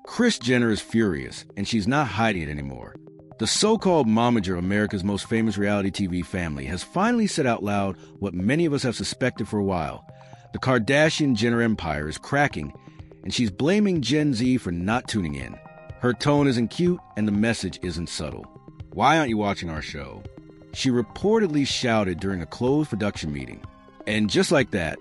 Kris Jenner is furious, and she's not hiding it anymore. The so-called momager, America's most famous reality TV family, has finally said out loud what many of us have suspected for a while. The Kardashian-Jenner empire is cracking, and she's blaming Gen Z for not tuning in. Her tone isn't cute, and the message isn't subtle. "Why aren't you watching our show?" she reportedly shouted during a closed production meeting. And just like that,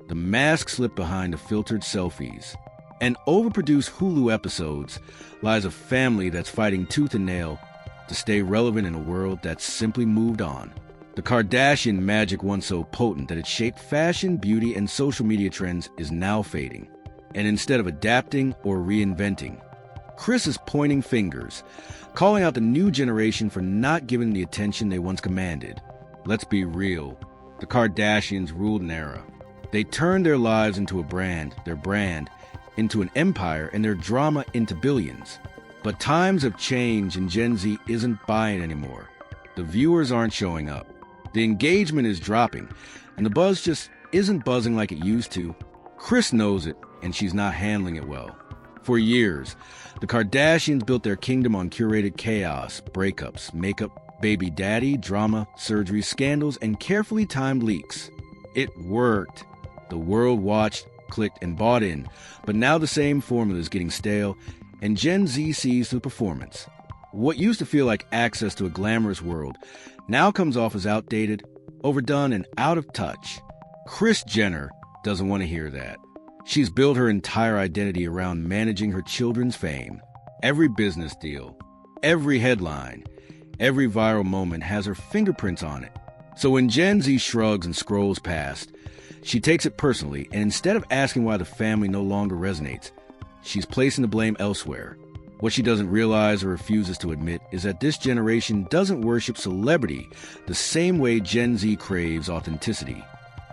the mask slipped behind the filtered selfies. In overproduced Hulu episodes lies a family that's fighting tooth and nail to stay relevant in a world that's simply moved on. The Kardashian magic, once so potent that it shaped fashion, beauty, and social media trends, is now fading. And instead of adapting or reinventing, Kris is pointing fingers, calling out the new generation for not giving the attention they once commanded. Let's be real. The Kardashians ruled an era. They turned their lives into a brand, their brand into an empire, and their drama into billions. But times have changed, and Gen Z isn't buying anymore. The viewers aren't showing up. The engagement is dropping, and the buzz just isn't buzzing like it used to. Kris knows it, and she's not handling it well. For years, the Kardashians built their kingdom on curated chaos, breakups, makeup, baby daddy, drama, surgeries, scandals, and carefully timed leaks. It worked. The world watched, clicked, and bought in, but now the same formula is getting stale, and Gen Z sees through performance. What used to feel like access to a glamorous world now comes off as outdated, overdone, and out of touch. Kris Jenner doesn't want to hear that. She's built her entire identity around managing her children's fame. Every business deal, every headline, every viral moment has her fingerprints on it. So when Gen Z shrugs and scrolls past, she takes it personally, and instead of asking why the family no longer resonates, she's placing the blame elsewhere. What she doesn't realize or refuses to admit is that this generation doesn't worship celebrity the same way Gen Z craves authenticity,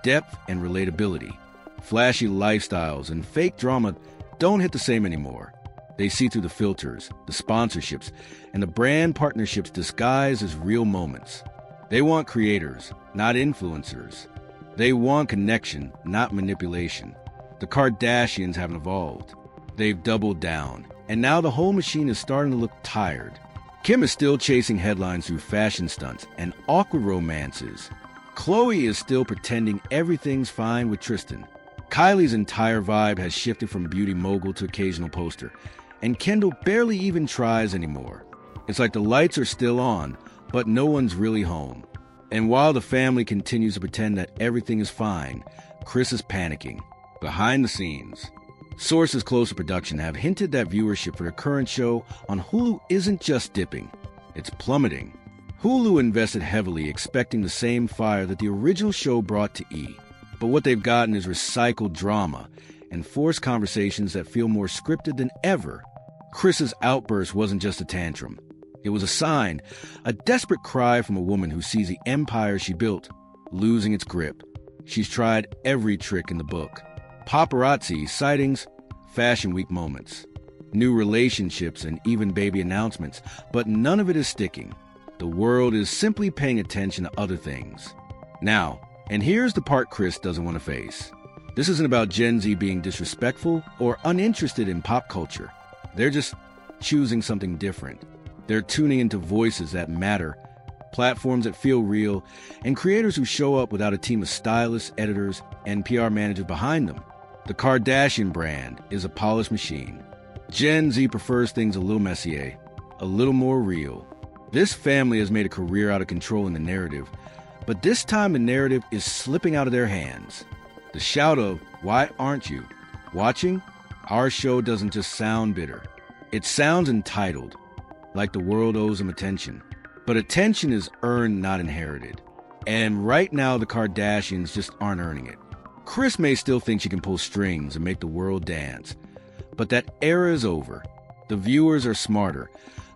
depth, and relatability. Flashy lifestyles and fake drama don't hit the same anymore. They see through the filters, the sponsorships, and the brand partnerships disguised as real moments. They want creators, not influencers. They want connection, not manipulation. The Kardashians haven't evolved. They've doubled down, and now the whole machine is starting to look tired. Kim is still chasing headlines through fashion stunts and awkward romances. Khloe is still pretending everything's fine with Tristan. Kylie's entire vibe has shifted from beauty mogul to occasional poster, and Kendall barely even tries anymore. It's like the lights are still on, but no one's really home. And while the family continues to pretend that everything is fine, Kris is panicking. Behind the scenes, sources close to production have hinted that viewership for the current show on Hulu isn't just dipping, it's plummeting. Hulu invested heavily, expecting the same fire that the original show brought to E! But what they've gotten is recycled drama and forced conversations that feel more scripted than ever. Kris's outburst wasn't just a tantrum. It was a sign, a desperate cry from a woman who sees the empire she built losing its grip. She's tried every trick in the book. Paparazzi, sightings, Fashion Week moments, new relationships, and even baby announcements, but none of it is sticking. The world is simply paying attention to other things. Now, and here's the part Kris doesn't want to face. This isn't about Gen Z being disrespectful or uninterested in pop culture. They're just choosing something different. They're tuning into voices that matter, platforms that feel real, and creators who show up without a team of stylists, editors, and PR managers behind them. The Kardashian brand is a polished machine. Gen Z prefers things a little messier, a little more real. This family has made a career out of controlling the narrative, but this time the narrative is slipping out of their hands. The shout of, "Why aren't you watching our show?" doesn't just sound bitter. It sounds entitled, like the world owes them attention. But attention is earned, not inherited. And right now, the Kardashians just aren't earning it. Kris may still think she can pull strings and make the world dance, but that era is over. The viewers are smarter,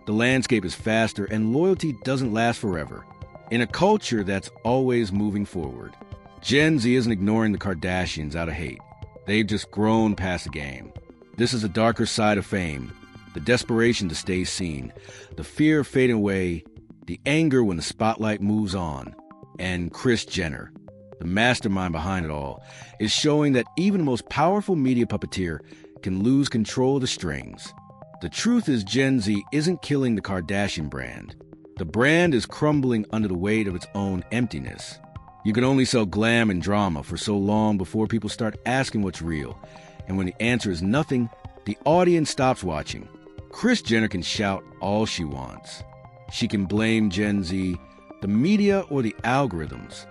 the landscape is faster, and loyalty doesn't last forever. In a culture that's always moving forward, Gen Z isn't ignoring the Kardashians out of hate. They've just grown past the game. This is a darker side of fame, the desperation to stay seen, the fear of fading away, the anger when the spotlight moves on. And Kris Jenner, the mastermind behind it all, is showing that even the most powerful media puppeteer can lose control of the strings. The truth is Gen Z isn't killing the Kardashian brand. The brand is crumbling under the weight of its own emptiness. You can only sell glam and drama for so long before people start asking what's real. And when the answer is nothing, the audience stops watching. Kris Jenner can shout all she wants. She can blame Gen Z, the media, or the algorithms.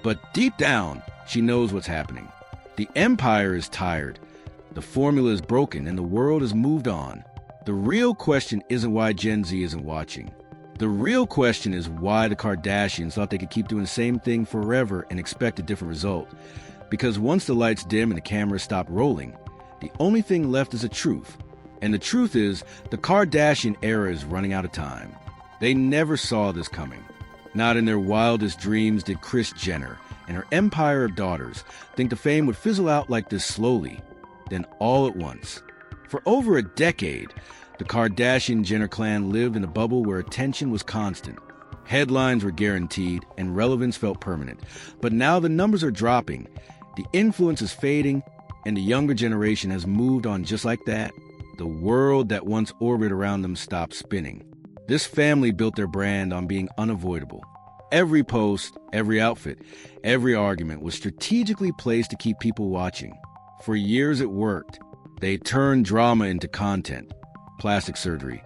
But deep down, she knows what's happening. The empire is tired. The formula is broken and the world has moved on. The real question isn't why Gen Z isn't watching. The real question is why the Kardashians thought they could keep doing the same thing forever and expect a different result. Because once the lights dim and the cameras stop rolling, the only thing left is the truth. And the truth is, the Kardashian era is running out of time. They never saw this coming. Not in their wildest dreams did Kris Jenner and her empire of daughters think the fame would fizzle out like this slowly, then all at once. For over a decade, the Kardashian-Jenner clan lived in a bubble where attention was constant. Headlines were guaranteed and relevance felt permanent. But now the numbers are dropping, the influence is fading, and the younger generation has moved on just like that. The world that once orbited around them stopped spinning. This family built their brand on being unavoidable. Every post, every outfit, every argument was strategically placed to keep people watching. For years it worked. They turned drama into content, plastic surgery,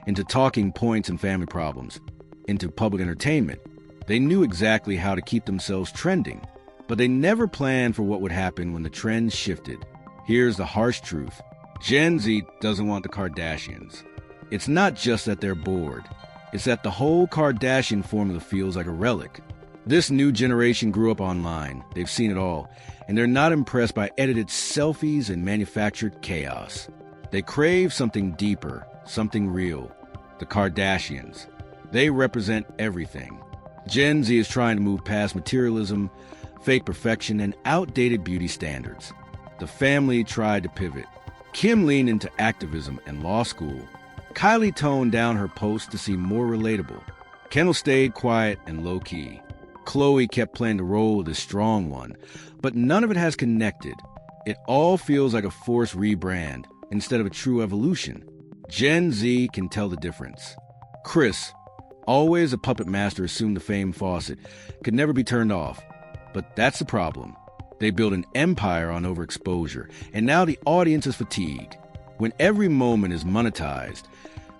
into talking points and family problems, into public entertainment. They knew exactly how to keep themselves trending, but they never planned for what would happen when the trends shifted. Here's the harsh truth. Gen Z doesn't want the Kardashians. It's not just that they're bored. It's that the whole Kardashian formula feels like a relic. This new generation grew up online. They've seen it all. And they're not impressed by edited selfies and manufactured chaos. They crave something deeper, something real. The Kardashians. They represent everything. Gen Z is trying to move past materialism, fake perfection, and outdated beauty standards. The family tried to pivot. Kim leaned into activism and law school. Kylie toned down her posts to seem more relatable. Kendall stayed quiet and low-key. Khloe kept playing the role of the strong one, but none of it has connected. It all feels like a forced rebrand instead of a true evolution. Gen Z can tell the difference. Kris, always a puppet master, assumed the fame faucet could never be turned off. But that's the problem. They built an empire on overexposure, and now the audience is fatigued. When every moment is monetized,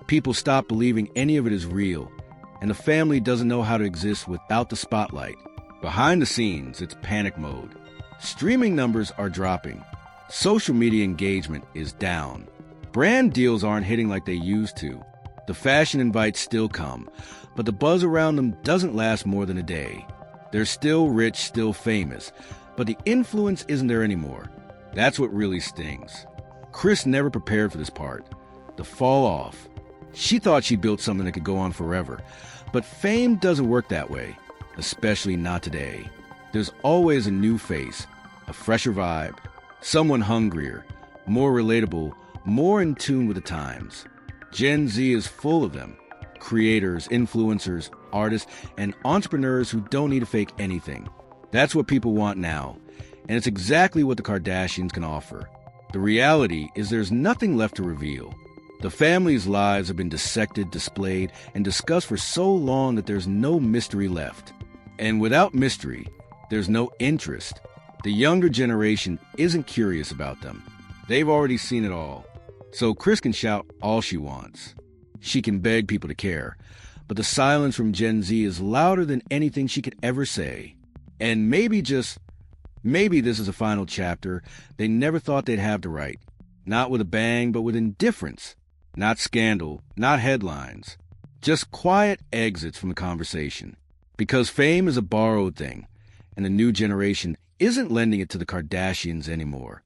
people stop believing any of it is real, and the family doesn't know how to exist without the spotlight. Behind the scenes, it's panic mode. Streaming numbers are dropping. Social media engagement is down. Brand deals aren't hitting like they used to. The fashion invites still come, but the buzz around them doesn't last more than a day. They're still rich, still famous, but the influence isn't there anymore. That's what really stings. Kris never prepared for this part. The fall off. She thought she built something that could go on forever. But fame doesn't work that way, especially not today. There's always a new face, a fresher vibe, someone hungrier, more relatable, more in tune with the times. Gen Z is full of them. Creators, influencers, artists, and entrepreneurs who don't need to fake anything. That's what people want now, and it's exactly what the Kardashians can offer. The reality is there's nothing left to reveal. The family's lives have been dissected, displayed, and discussed for so long that there's no mystery left. And without mystery, there's no interest. The younger generation isn't curious about them. They've already seen it all. So Kris can shout all she wants. She can beg people to care. But the silence from Gen Z is louder than anything she could ever say. And maybe this is a final chapter they never thought they'd have to write. Not with a bang, but with indifference. Not scandal, not headlines. Just quiet exits from the conversation. Because fame is a borrowed thing, and the new generation isn't lending it to the Kardashians anymore.